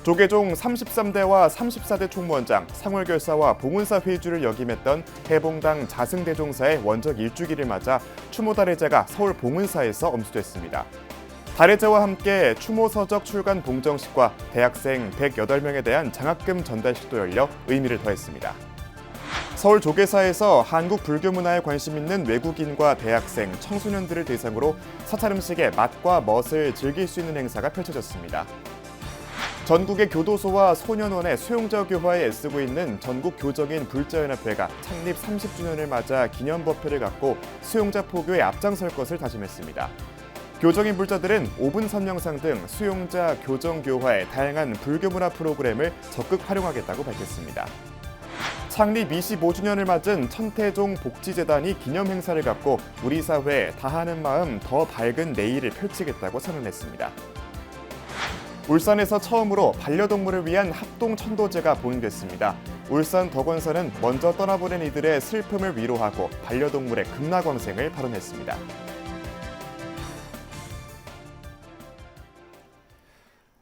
조계종 33대와 34대 총무원장, 상월결사와 봉은사 회주를 역임했던 해봉당 자승대종사의 원적 일주기를 맞아 추모달해제가 서울 봉은사에서 엄수됐습니다. 달해제와 함께 추모서적 출간 봉정식과 대학생 108명에 대한 장학금 전달식도 열려 의미를 더했습니다. 서울 조계사에서 한국 불교 문화에 관심 있는 외국인과 대학생, 청소년들을 대상으로 사찰 음식의 맛과 멋을 즐길 수 있는 행사가 펼쳐졌습니다. 전국의 교도소와 소년원의 수용자 교화에 애쓰고 있는 전국교정인 불자연합회가 창립 30주년을 맞아 기념법회를 갖고 수용자 포교에 앞장설 것을 다짐했습니다. 교정인 불자들은 5분 선명상 등 수용자 교정 교화의 다양한 불교 문화 프로그램을 적극 활용하겠다고 밝혔습니다. 창립 25주년을 맞은 천태종 복지재단이 기념 행사를 갖고 우리 사회에 다하는 마음 더 밝은 내일을 펼치겠다고 선언했습니다. 울산에서 처음으로 반려동물을 위한 합동천도제가 봉행됐습니다. 울산 덕원사는 먼저 떠나보낸 이들의 슬픔을 위로하고 반려동물의 극락왕생을 발언했습니다.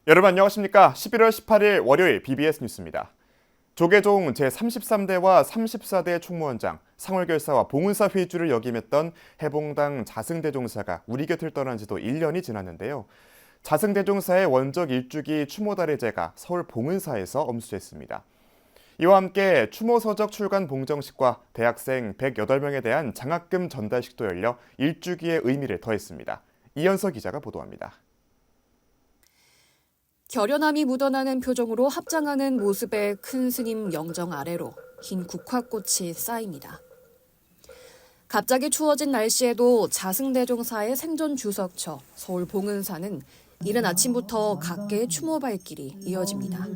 여러분 안녕하십니까? 11월 18일 월요일 BBS 뉴스입니다. 조계종 제33대와 34대 총무원장, 상월결사와 봉은사 회주를 역임했던 해봉당 자승대종사가 우리 곁을 떠난 지도 1년이 지났는데요. 자승대종사의 원적 일주기 추모달해제가 서울 봉은사에서 엄수됐습니다. 이와 함께 추모서적 출간 봉정식과 대학생 108명에 대한 장학금 전달식도 열려 일주기의 의미를 더했습니다. 이현서 기자가 보도합니다. 결연함이 묻어나는 표정으로 합장하는 모습의 큰 스님 영정 아래로 흰 국화꽃이 쌓입니다. 갑자기 추워진 날씨에도 자승대종사의 생존 주석처 서울 봉은사는 이른 아침부터 각계의 추모 발길이 이어집니다.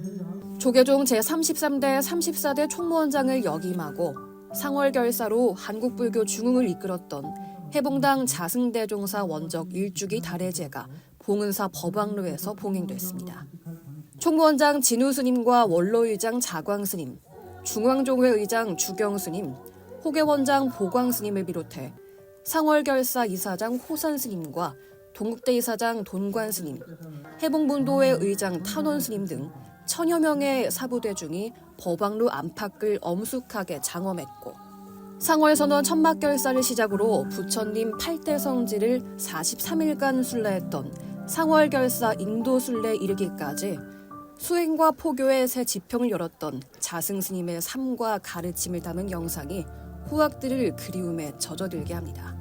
조계종 제33대, 34대 총무원장을 역임하고 상월결사로 한국불교 중흥을 이끌었던 해봉당 자승대종사 원적 일주기 달해제가 봉은사 법왕로에서 봉행됐습니다. 총무원장 진우 스님과 원로의장 자광 스님, 중앙종회 의장 주경 스님, 호계원장 보광 스님을 비롯해 상월결사 이사장 호산 스님과 동국대 이사장 돈관 스님, 해봉분도회 의장 탄원 스님 등 천여 명의 사부대중이 법왕로 안팎을 엄숙하게 장엄했고 상월선원 천막결사를 시작으로 부처님 8대 성지를 43일간 순례했던 상월결사 인도순례에 이르기까지 수행과 포교의 새 지평을 열었던 자승스님의 삶과 가르침을 담은 영상이 후학들을 그리움에 젖어들게 합니다.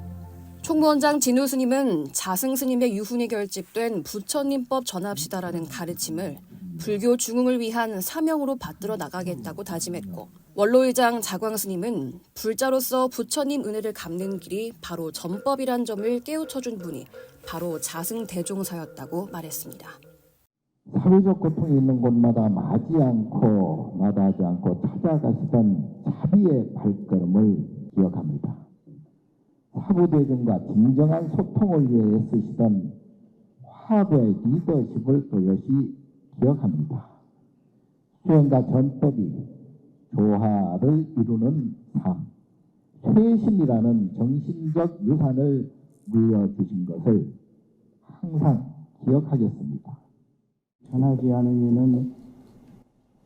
총무원장 진우 스님은 자승스님의 유훈이 결집된 부처님법 전합시다라는 가르침을 불교 중흥을 위한 사명으로 받들어 나가겠다고 다짐했고 원로의장 자광 스님은 불자로서 부처님 은혜를 갚는 길이 바로 전법이란 점을 깨우쳐준 분이 바로 자승대종사였다고 말했습니다. 사회적 고통이 있는 곳마다 마다하지 않고 찾아가시던 자비의 발걸음을 기억합니다. 사부대중과 진정한 소통을 위해 애쓰시던 화합의 리더십을 또렷이 기억합니다. 수행과 전법이 조화를 이루는 삶, 최신이라는 정신적 유산을 물려주신 것을 항상 기억하겠습니다. 전하지 않으면은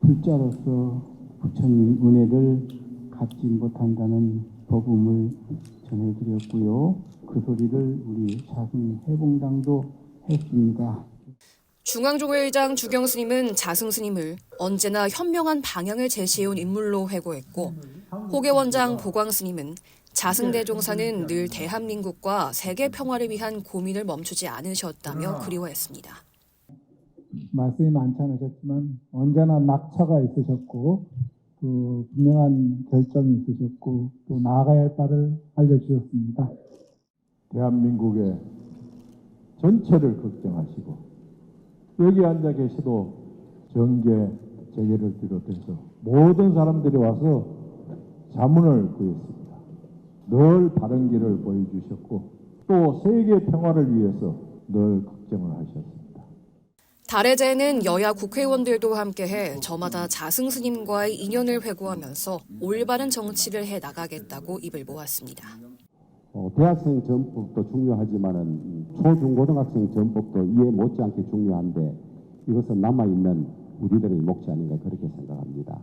불자로서 부처님 은혜를 갚지 못한다는 법음을 전해드렸고요. 그 소리를 우리 자승 해봉당도 했습니다. 중앙종회 의장 주경 스님은 자승 스님을 언제나 현명한 방향을 제시해온 인물로 회고했고 호계원장 보광 스님은 자승대종사는 늘 대한민국과 세계 평화를 위한 고민을 멈추지 않으셨다며 그리워했습니다. 말씀이 많지 않으셨지만 언제나 낙처가 있으셨고 또 분명한 결정이 있으셨고 또 나아가야 할 바를 알려주셨습니다. 대한민국의 전체를 걱정하시고 여기 앉아 계시도 정계, 재계를 비롯해서 모든 사람들이 와서 자문을 구했습니다. 늘 바른 길을 보여주셨고 또 세계 평화를 위해서 늘 걱정을 하셨습니다. 달해제에는 여야 국회의원들도 함께해 저마다 자승 스님과의 인연을 회고하면서 올바른 정치를 해 나가겠다고 입을 모았습니다. 대학생 전법도 중요하지만은 초중고등학생 전법도 이에 못지않게 중요한데 이것은 남아있는 우리들의 몫이 아닌가 그렇게 생각합니다.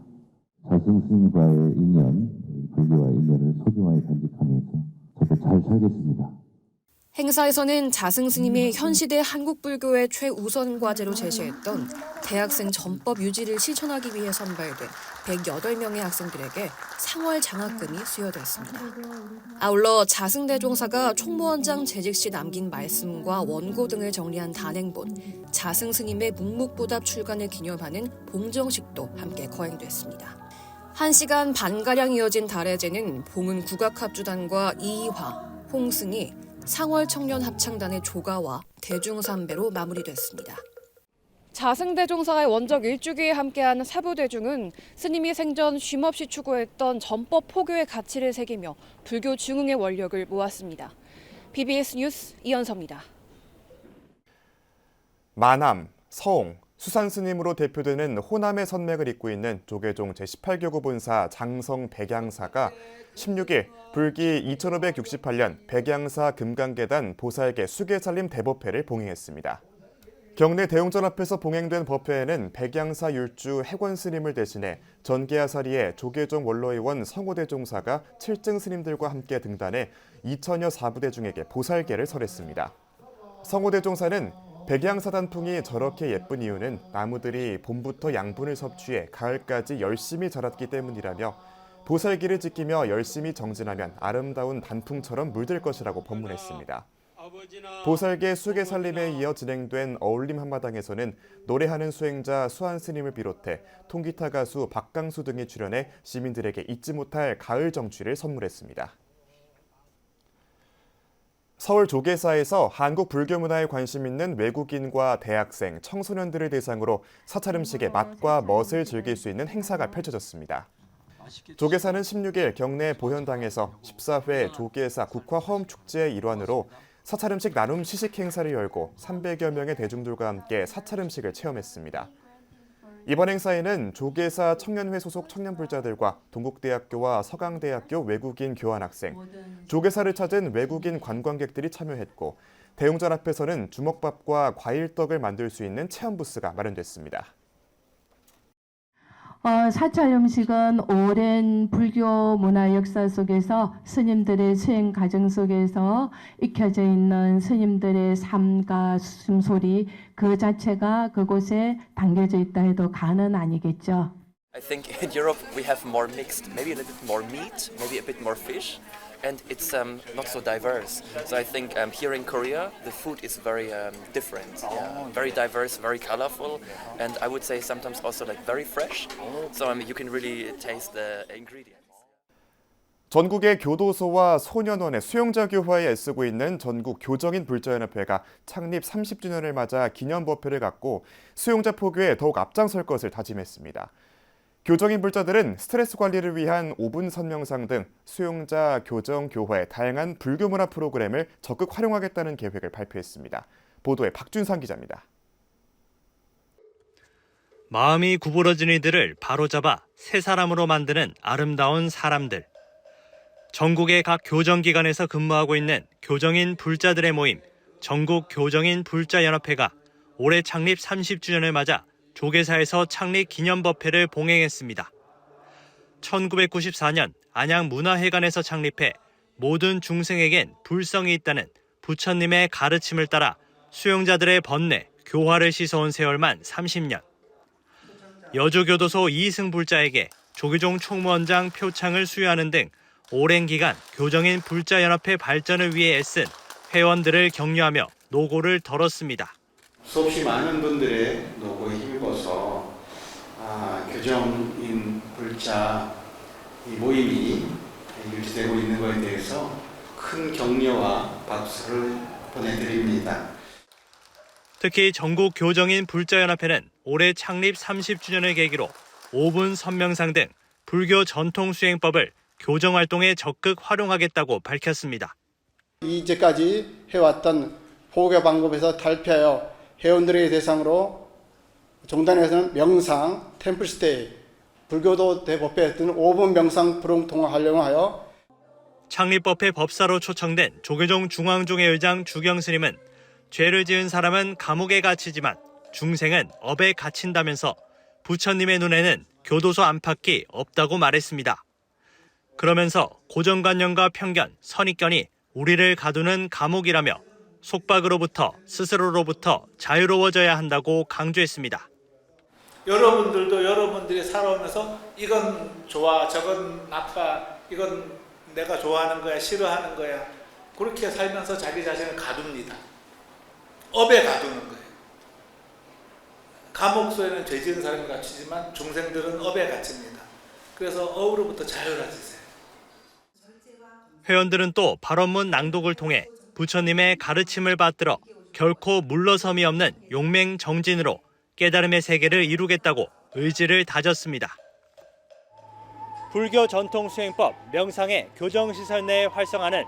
자승 스님과의 인연, 불교와의 인연을 소중하게 간직하면서 저도 잘 살겠습니다. 행사에서는 자승 스님이 현 시대 한국 불교의 최우선 과제로 제시했던 대학생 전법 유지를 실천하기 위해 선발된 108명의 학생들에게 상월 장학금이 수여됐습니다. 아울러 자승 대종사가 총무원장 재직 시 남긴 말씀과 원고 등을 정리한 단행본 자승 스님의 묵묵보답 출간을 기념하는 봉정식도 함께 거행됐습니다. 1시간 반가량 이어진 달해제는 봉은 국악합주단과 이화, 홍승이, 상월 청년 합창단의 조가와 대중삼배로 마무리됐습니다. 자승대종사의 원적 일주기에 함께한 사부대중은 스님이 생전 쉼없이 추구했던 전법 포교의 가치를 새기며 불교 중흥의 원력을 모았습니다. BBS 뉴스 이현서입니다. 마남, 서옹, 수산스님으로 대표되는 호남의 선맥을 잇고 있는 조계종 제18교구 본사 장성 백양사가 16일 불기 2568년 백양사 금강계단 보살계 수계살림 대법회를 봉행했습니다. 경내 대웅전 앞에서 봉행된 법회에는 백양사 율주 해권스님을 대신해 전계야사리의 조계종 원로의원 성호대종사가 7증 스님들과 함께 등단해 2000여 사부대중에게 보살계를 설했습니다. 성호대종사는 백양사 단풍이 저렇게 예쁜 이유는 나무들이 봄부터 양분을 섭취해 가을까지 열심히 자랐기 때문이라며 보살기를 지키며 열심히 정진하면 아름다운 단풍처럼 물들 것이라고 법문했습니다. 보살계 수계살림에 이어 진행된 어울림 한마당에서는 노래하는 수행자 수한스님을 비롯해 통기타 가수 박강수 등이 출연해 시민들에게 잊지 못할 가을 정취를 선물했습니다. 서울 조계사에서 한국 불교 문화에 관심 있는 외국인과 대학생, 청소년들을 대상으로 사찰 음식의 맛과 멋을 즐길 수 있는 행사가 펼쳐졌습니다. 조계사는 16일 경내 보현당에서 14회 조계사 국화허움축제의 일환으로 사찰 음식 나눔 시식 행사를 열고 300여 명의 대중들과 함께 사찰 음식을 체험했습니다. 이번 행사에는 조계사 청년회 소속 청년불자들과 동국대학교와 서강대학교 외국인 교환학생, 조계사를 찾은 외국인 관광객들이 참여했고 대웅전 앞에서는 주먹밥과 과일떡을 만들 수 있는 체험 부스가 마련됐습니다. 사찰 음식은 오랜 불교 문화 역사 속에서 스님들의 수행 과정 속에서 익혀져 있는 스님들의 삶과 숨소리 그 자체가 그곳에 담겨져 있다 해도 과언은 아니겠죠. I think in Europe we have more mixed, maybe a little bit more meat, maybe a bit more fish, and it's not so diverse. So I think here in Korea the food is very different, very diverse, very colorful, and I would say sometimes also like very fresh. So you can really taste the ingredients. 전국의 교도소와 소년원의 수용자 교화에 애쓰고 있는 전국 교정인 불자연합회가 창립 30주년을 맞아 기념법회를 갖고 수용자 포교에 더욱 앞장설 것을 다짐했습니다. 교정인 불자들은 스트레스 관리를 위한 5분 선명상 등 수용자 교정 교화의 다양한 불교 문화 프로그램을 적극 활용하겠다는 계획을 발표했습니다. 보도에 박준상 기자입니다. 마음이 구부러진 이들을 바로잡아 새 사람으로 만드는 아름다운 사람들. 전국의 각 교정기관에서 근무하고 있는 교정인 불자들의 모임 전국 교정인 불자연합회가 올해 창립 30주년을 맞아 조계사에서 창립 기념법회를 봉행했습니다. 1994년 안양문화회관에서 창립해 모든 중생에겐 불성이 있다는 부처님의 가르침을 따라 수용자들의 번뇌, 교화를 씻어온 세월만 30년. 여주교도소 이승불자에게 조계종 총무원장 표창을 수여하는 등 오랜 기간 교정인 불자연합회 발전을 위해 애쓴 회원들을 격려하며 노고를 덜었습니다. 수없이 많은 분들의 노고에 힘입어서 교정인 불자 이 모임이 유지되고 있는 것에 대해서 큰 격려와 박수를 보내드립니다. 특히 전국 교정인 불자연합회는 올해 창립 30주년을 계기로 5분 선명상 등 불교 전통 수행법을 교정활동에 적극 활용하겠다고 밝혔습니다. 이제까지 해왔던 포교 방법에서 탈피하여 회원들의 대상으로 종단에서는 명상, 템플스테이, 불교도 대법회 등 5분 명상 프로그램을 활용하여 창립법회 법사로 초청된 조계종 중앙종회 의장 주경스님은 죄를 지은 사람은 감옥에 갇히지만 중생은 업에 갇힌다면서 부처님의 눈에는 교도소 안팎이 없다고 말했습니다. 그러면서 고정관념과 편견, 선입견이 우리를 가두는 감옥이라며 속박으로부터 스스로로부터 자유로워져야 한다고 강조했습니다. 여러분들도 여러분들이 살아오면서 이건 좋아, 저건 나빠, 이건 내가 좋아하는 거야, 싫어하는 거야. 그렇게 살면서 자기 자신을 가둡니다. 업에 가두는 거예요. 감옥소에는 죄 지은 사람이 갇히지만 중생들은 업에 갇힙니다. 그래서 업으로부터 자유로워지세요. 회원들은 또 발언문 낭독을 통해 부처님의 가르침을 받들어 결코 물러섬이 없는 용맹정진으로 깨달음의 세계를 이루겠다고 의지를 다졌습니다. 불교 전통 수행법 명상의 교정시설 내 활성화는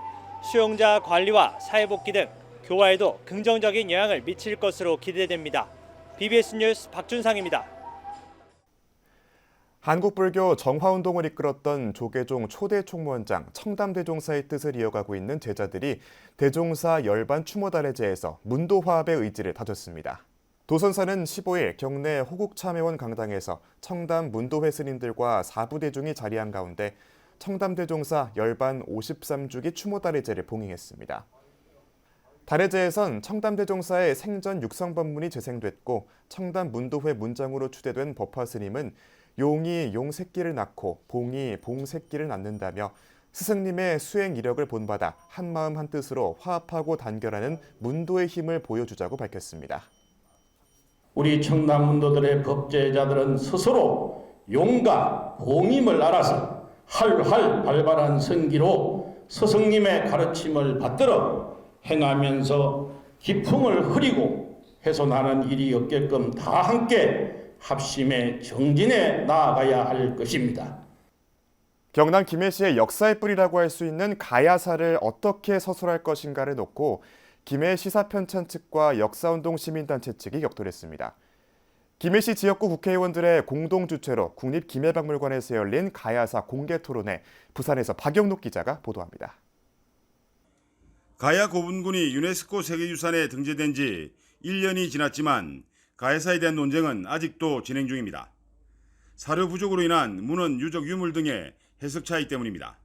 수용자 관리와 사회복귀 등 교화에도 긍정적인 영향을 미칠 것으로 기대됩니다. BBS 뉴스 박준상입니다. 한국불교 정화운동을 이끌었던 조계종 초대 총무원장 청담대종사의 뜻을 이어가고 있는 제자들이 대종사 열반 추모달해제에서 문도화합의 의지를 다졌습니다. 도선사는 15일 경내 호국참회원 강당에서 청담 문도회 스님들과 사부대중이 자리한 가운데 청담대종사 열반 53주기 추모달해제를 봉행했습니다. 달해제에선 청담대종사의 생전 육성법문이 재생됐고 청담 문도회 문장으로 추대된 법화 스님은 용이 용 새끼를 낳고 봉이 봉 새끼를 낳는다며 스승님의 수행 이력을 본받아 한마음 한뜻으로 화합하고 단결하는 문도의 힘을 보여주자고 밝혔습니다. 우리 청담문도들의 법제자들은 스스로 용과 봉임을 알아서 활활 발발한 성기로 스승님의 가르침을 받들어 행하면서 기풍을 흐리고 훼손하는 일이 없게끔 다 함께 합심의 정진에 나아가야 할 것입니다. 경남 김해시의 역사의 뿌리라고 할 수 있는 가야사를 어떻게 서술할 것인가를 놓고 김해 시사편찬 측과 역사운동 시민단체 측이 격돌했습니다. 김해시 지역구 국회의원들의 공동 주최로 국립김해박물관에서 열린 가야사 공개 토론회, 부산에서 박영록 기자가 보도합니다. 가야 고분군이 유네스코 세계유산에 등재된 지 1년이 지났지만 가야사에 대한 논쟁은 아직도 진행 중입니다. 사료 부족으로 인한 문헌, 유적, 유물 등의 해석 차이 때문입니다.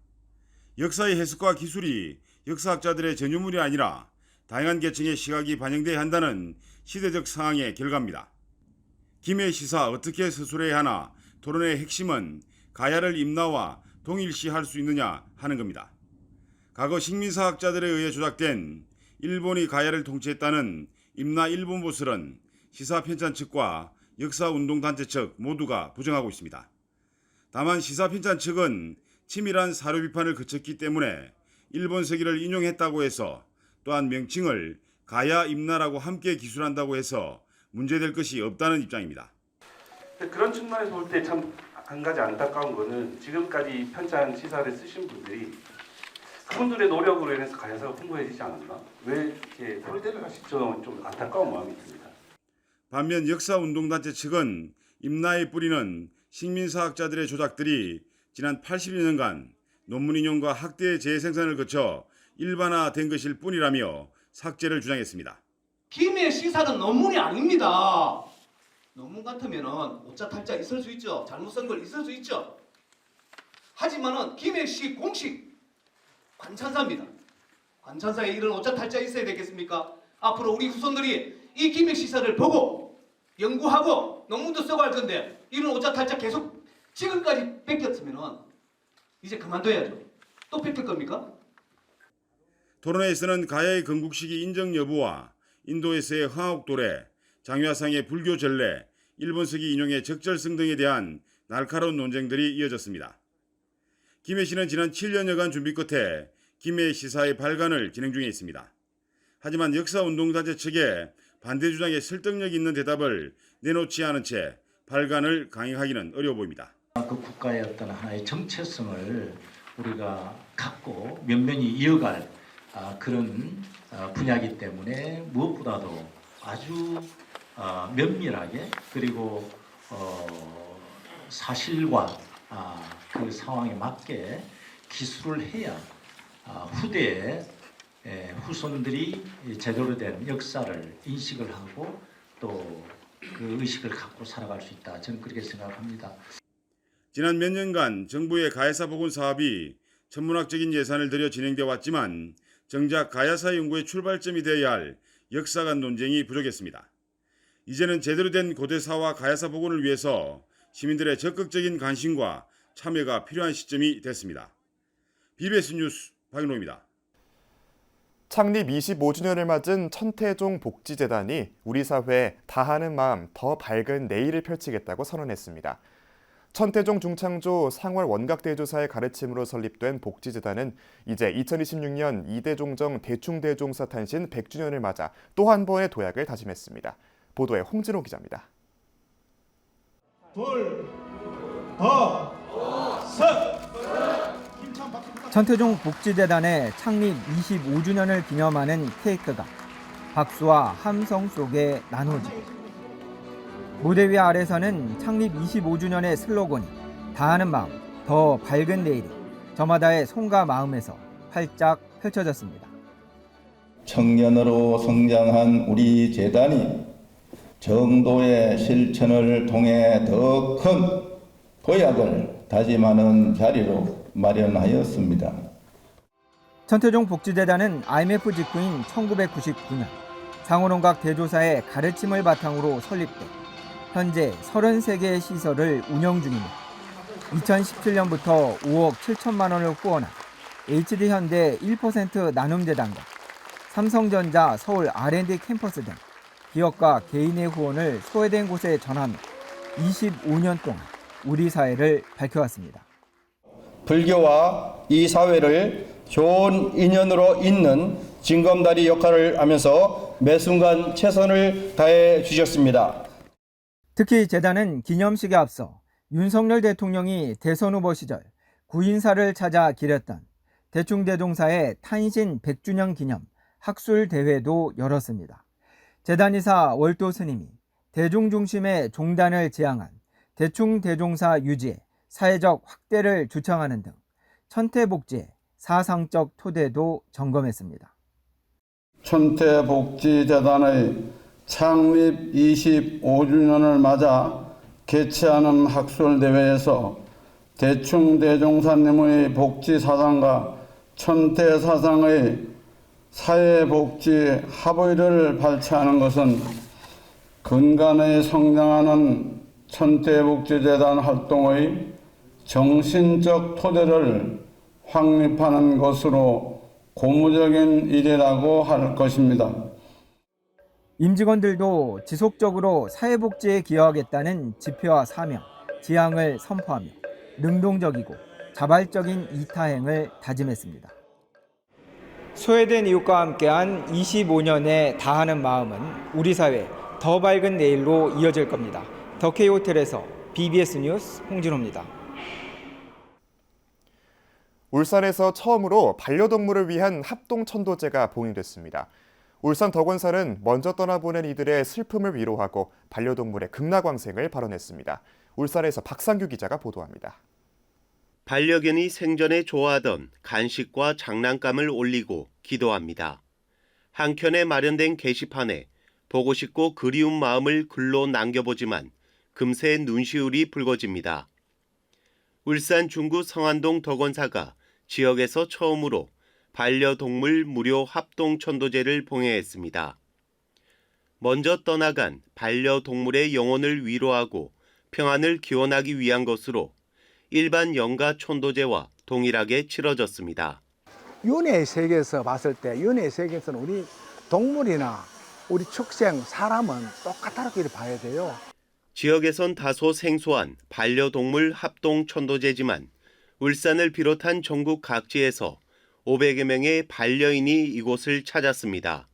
역사의 해석과 기술이 역사학자들의 전유물이 아니라 다양한 계층의 시각이 반영돼야 한다는 시대적 상황의 결과입니다. 김해 시사 어떻게 서술해야 하나 토론의 핵심은 가야를 임나와 동일시할 수 있느냐 하는 겁니다. 과거 식민사학자들에 의해 조작된 일본이 가야를 통치했다는 임나 일본보설은 시사편찬 측과 역사운동단체 측 모두가 부정하고 있습니다. 다만 시사편찬 측은 치밀한 사료 비판을 거쳤기 때문에 일본 서기를 인용했다고 해서 또한 명칭을 가야 임나라고 함께 기술한다고 해서 문제될 것이 없다는 입장입니다. 그런 측면에서 볼 때 참 한 가지 안타까운 거는 지금까지 편찬 시사를 쓰신 분들이 그분들의 노력으로 인해서 가야사가 풍부해지지 않았나? 왜 이렇게 소리대를 하실지 좀 안타까운 마음이 듭니다. 반면 역사운동단체 측은 임나의 뿌리는 식민사학자들의 조작들이 지난 80여 년간 논문 인용과 학대의 재생산을 거쳐 일반화된 것일 뿐이라며 삭제를 주장했습니다. 김해 시사는 논문이 아닙니다. 논문 같으면 오차탈자 있을 수 있죠. 잘못 쓴 걸 있을 수 있죠. 하지만은 김해시 공식 관찬사입니다. 관찬사에 이런 오차탈자 있어야 되겠습니까? 앞으로 우리 후손들이 이 김해 시사를 보고 연구하고 논문도 쓰고 할 건데 이런 오차탈자 계속 지금까지 뺏겼으면은 이제 그만둬야죠. 또 뺏길 겁니까? 토론회에서는 가야의 건국시기 인정 여부와 인도에서의 화옥도래, 장유아상의 불교 전례, 일본 서기 인용의 적절성 등에 대한 날카로운 논쟁들이 이어졌습니다. 김해시는 지난 7년여간 준비 끝에 김해 시사의 발간을 진행 중에 있습니다. 하지만 역사운동단체 측의 반대 주장에 설득력 있는 대답을 내놓지 않은 채 발간을 강행하기는 어려워 보입니다. 그 국가의 어떤 하나의 정체성을 우리가 갖고 면면히 이어갈 그런 분야이기 때문에 무엇보다도 아주 면밀하게 그리고 사실과 그 상황에 맞게 기술을 해야 후대에 후손들이 제대로 된 역사를 인식을 하고 또 그 의식을 갖고 살아갈 수 있다. 저는 그렇게 생각합니다. 지난 몇 년간 정부의 가야사 복원 사업이 천문학적인 예산을 들여 진행되어 왔지만 정작 가야사 연구의 출발점이 되어야 할 역사관 논쟁이 부족했습니다. 이제는 제대로 된 고대사와 가야사 복원을 위해서 시민들의 적극적인 관심과 참여가 필요한 시점이 됐습니다. BBS 뉴스 박인호입니다. 창립 25주년을 맞은 천태종 복지재단이 우리 사회에 다하는 마음, 더 밝은 내일을 펼치겠다고 선언했습니다. 천태종 중창조 상월 원각대조사의 가르침으로 설립된 복지재단은 이제 2026년 이대종정 대충대종사 탄신 100주년을 맞아 또 한 번의 도약을 다짐했습니다. 보도에 홍진호 기자입니다. 천태종 복지재단의 창립 25주년을 기념하는 케이크가 박수와 함성 속에 나눠지고 무대 위 아래서는 창립 25주년의 슬로건이 다하는 마음, 더 밝은 내일이 저마다의 손과 마음에서 활짝 펼쳐졌습니다. 청년으로 성장한 우리 재단이 정도의 실천을 통해 더 큰 도약을 다짐하는 자리로 마련하였습니다. 천태종 복지재단은 IMF 직후인 1999년 상원원각 대조사의 가르침을 바탕으로 설립돼 현재 33개의 시설을 운영 중이며 2017년부터 5억 7천만 원을 후원한 HD현대 1% 나눔재단과 삼성전자 서울 R&D 캠퍼스 등 기업과 개인의 후원을 소외된 곳에 전하며 25년 동안 우리 사회를 밝혀왔습니다. 불교와 이 사회를 좋은 인연으로 잇는 징검다리 역할을 하면서 매 순간 최선을 다해 주셨습니다. 특히 재단은 기념식에 앞서 윤석열 대통령이 대선 후보 시절 구인사를 찾아 기렸던 대충대종사의 탄신 100주년 기념 학술대회도 열었습니다. 재단이사 월도 스님이 대중 중심의 종단을 지향한 대충대종사 유지에 사회적 확대를 주창하는 등 천태복지의 사상적 토대도 점검했습니다. 천태복지재단의 창립 25주년을 맞아 개최하는 학술대회에서 대충대종사님의 복지사상과 천태사상의 사회복지 합의를 발췌하는 것은 근간에 성장하는 천태복지재단 활동의 정신적 토대를 확립하는 것으로 고무적인 일이라고 할 것입니다. 임직원들도 지속적으로 사회복지에 기여하겠다는 지표와 사명, 지향을 선포하며 능동적이고 자발적인 이타행을 다짐했습니다. 소외된 이웃과 함께한 25년에 다하는 마음은 우리 사회 더 밝은 내일로 이어질 겁니다. 더 K호텔에서 BBS 뉴스 홍진호입니다. 울산에서 처음으로 반려동물을 위한 합동천도제가 봉인됐습니다. 울산 덕원사는 먼저 떠나보낸 이들의 슬픔을 위로하고 반려동물의 극락왕생을 발언했습니다. 울산에서 박상규 기자가 보도합니다. 반려견이 생전에 좋아하던 간식과 장난감을 올리고 기도합니다. 한켠에 마련된 게시판에 보고 싶고 그리운 마음을 글로 남겨보지만 금세 눈시울이 붉어집니다. 울산 중구 성안동 덕원사가 지역에서 처음으로 반려동물 무료 합동천도제를 봉해했습니다. 먼저 떠나간 반려동물의 영혼을 위로하고 평안을 기원하기 위한 것으로 일반 영가 천도제와 동일하게 치러졌습니다. 윤회의 세계에서 봤을 때 윤회의 세계에서는 우리 동물이나 우리 축생, 사람은 똑같다고 봐야 돼요. 지역에선 다소 생소한 반려동물 합동천도제지만 울산을 비롯한 전국 각지에서 500여 명의 반려인이 이곳을 찾았습니다.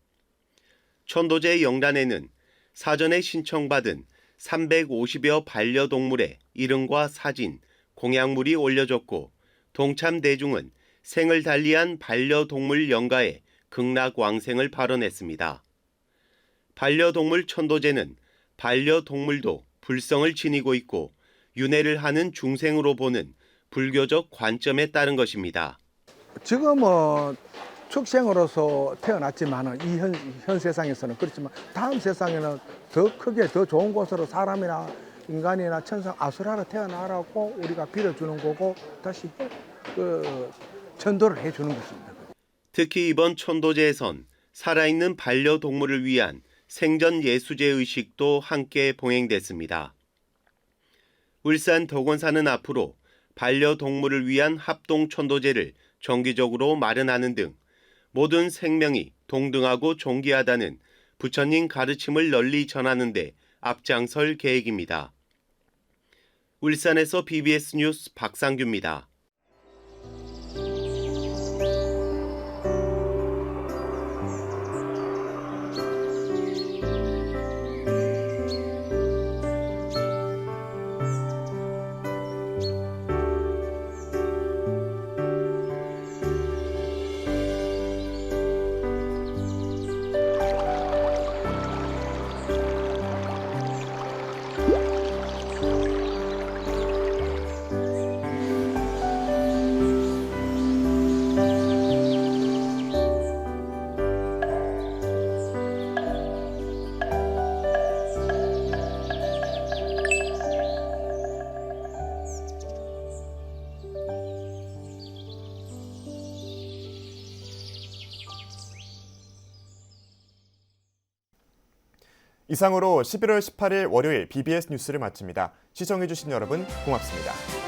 천도제 영단에는 사전에 신청받은 350여 반려동물의 이름과 사진, 공약물이 올려졌고 동참 대중은 생을 달리한 반려동물 영가에 극락왕생을 발언했습니다. 반려동물 천도제는 반려동물도 불성을 지니고 있고 윤회를 하는 중생으로 보는 불교적 관점에 따른 것입니다. 지금은 축생으로서 태어났지만은 이 현 세상에서는 그렇지만 다음 세상에는 더 크게 더 좋은 곳으로 사람이나 인간이나 천상 아수라로 태어나라고 우리가 빌어주는 거고 다시 전도를 해주는 것입니다. 특히 이번 천도제에선 살아있는 반려동물을 위한 생전 예수제 의식도 함께 봉행됐습니다. 울산 덕원사는 앞으로 반려동물을 위한 합동 천도제를 정기적으로 마련하는 등 모든 생명이 동등하고 존귀하다는 부처님 가르침을 널리 전하는 데 앞장설 계획입니다. 울산에서 BBS 뉴스 박상규입니다. 이상으로 11월 18일 월요일 BBS 뉴스를 마칩니다. 시청해주신 여러분 고맙습니다.